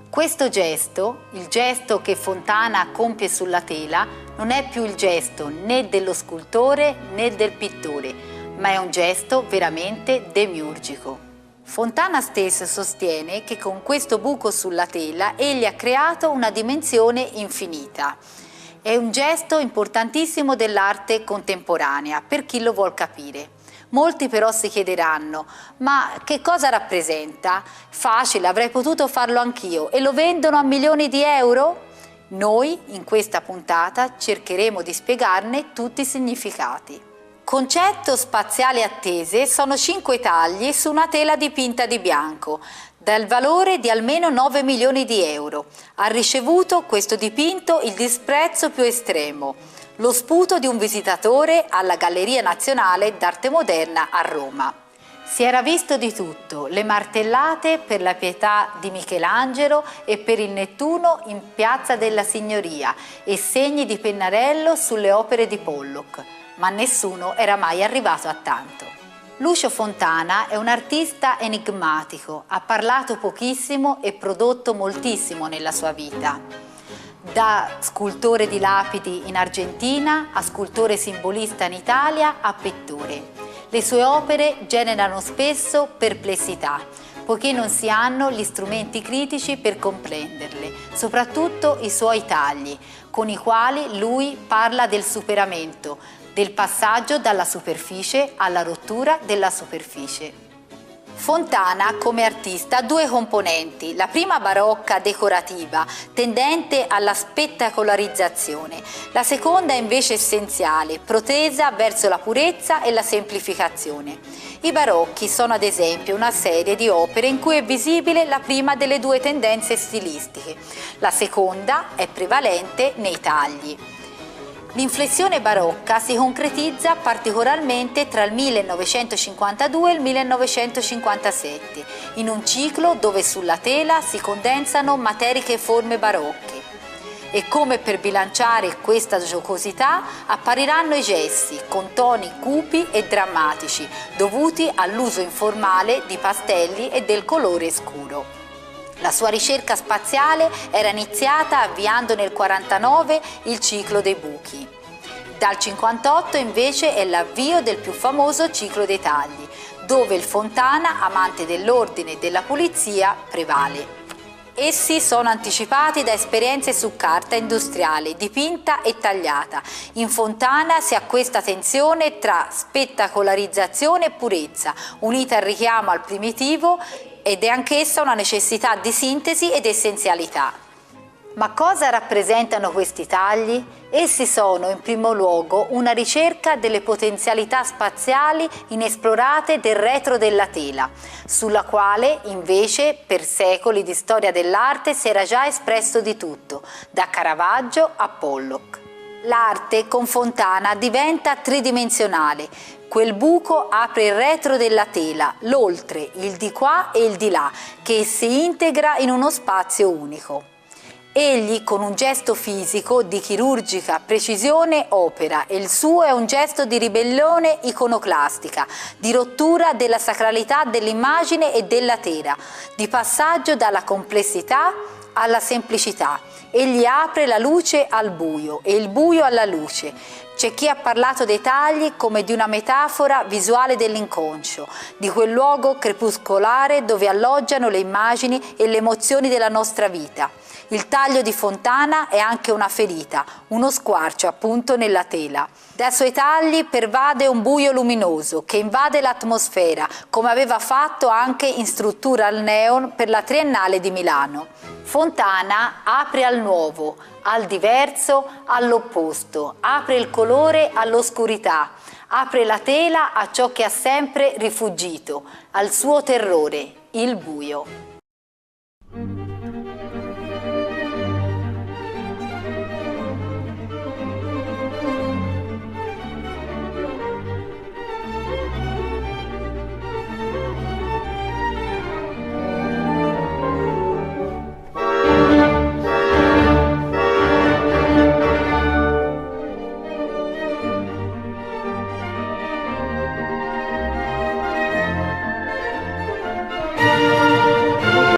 Questo gesto, il gesto che Fontana compie sulla tela, non è più il gesto né dello scultore né del pittore, ma è un gesto veramente demiurgico. Fontana stesso sostiene che con questo buco sulla tela egli ha creato una dimensione infinita. È un gesto importantissimo dell'arte contemporanea, per chi lo vuol capire. Molti però si chiederanno, ma che cosa rappresenta? Facile, avrei potuto farlo anch'io, e lo vendono a milioni di euro? Noi, in questa puntata, cercheremo di spiegarne tutti i significati. Concetto spaziale attese sono 5 tagli su una tela dipinta di bianco, dal valore di almeno 9 milioni di euro. Ha ricevuto questo dipinto il disprezzo più estremo, lo sputo di un visitatore alla Galleria Nazionale d'Arte Moderna a Roma. Si era visto di tutto, le martellate per la Pietà di Michelangelo e per il Nettuno in Piazza della Signoria e segni di pennarello sulle opere di Pollock, ma nessuno era mai arrivato a tanto. Lucio Fontana è un artista enigmatico, ha parlato pochissimo e prodotto moltissimo nella sua vita. Da scultore di lapidi in Argentina a scultore simbolista in Italia a pittore. Le sue opere generano spesso perplessità, poiché non si hanno gli strumenti critici per comprenderle, soprattutto i suoi tagli, con i quali lui parla del superamento, del passaggio dalla superficie alla rottura della superficie. Fontana, come artista, ha 2 componenti, la prima barocca decorativa, tendente alla spettacolarizzazione, la seconda invece essenziale, protesa verso la purezza e la semplificazione. I barocchi sono ad esempio una serie di opere in cui è visibile la prima delle 2 tendenze stilistiche, la seconda è prevalente nei tagli. L'inflessione barocca si concretizza particolarmente tra il 1952 e il 1957, in un ciclo dove sulla tela si condensano materiche forme barocche. E come per bilanciare questa giocosità appariranno i gessi con toni cupi e drammatici, dovuti all'uso informale di pastelli e del colore scuro. La sua ricerca spaziale era iniziata avviando nel 1949 il ciclo dei buchi. Dal 1958 invece è l'avvio del più famoso ciclo dei tagli, dove il Fontana, amante dell'ordine e della pulizia, prevale. Essi sono anticipati da esperienze su carta industriale, dipinta e tagliata. In Fontana si ha questa tensione tra spettacolarizzazione e purezza, unita al richiamo al primitivo, ed è anch'essa una necessità di sintesi ed essenzialità. Ma cosa rappresentano questi tagli? Essi sono in primo luogo una ricerca delle potenzialità spaziali inesplorate del retro della tela, sulla quale invece per secoli di storia dell'arte si era già espresso di tutto, da Caravaggio a Pollock. L'arte con Fontana diventa tridimensionale. Quel buco apre il retro della tela, l'oltre, il di qua e il di là, che si integra in uno spazio unico. Egli, con un gesto fisico di chirurgica precisione, opera, e il suo è un gesto di ribellione iconoclastica, di rottura della sacralità dell'immagine e della tela, di passaggio dalla complessità alla semplicità. Egli apre la luce al buio e il buio alla luce. C'è chi ha parlato dei tagli come di una metafora visuale dell'inconscio, di quel luogo crepuscolare dove alloggiano le immagini e le emozioni della nostra vita. Il taglio di Fontana è anche una ferita, uno squarcio appunto nella tela. Dai suoi tagli pervade un buio luminoso che invade l'atmosfera, come aveva fatto anche in struttura al neon per la Triennale di Milano. Fontana apre al nuovo, al diverso, all'opposto, apre il colore all'oscurità, apre la tela a ciò che ha sempre rifugito, al suo terrore, il buio.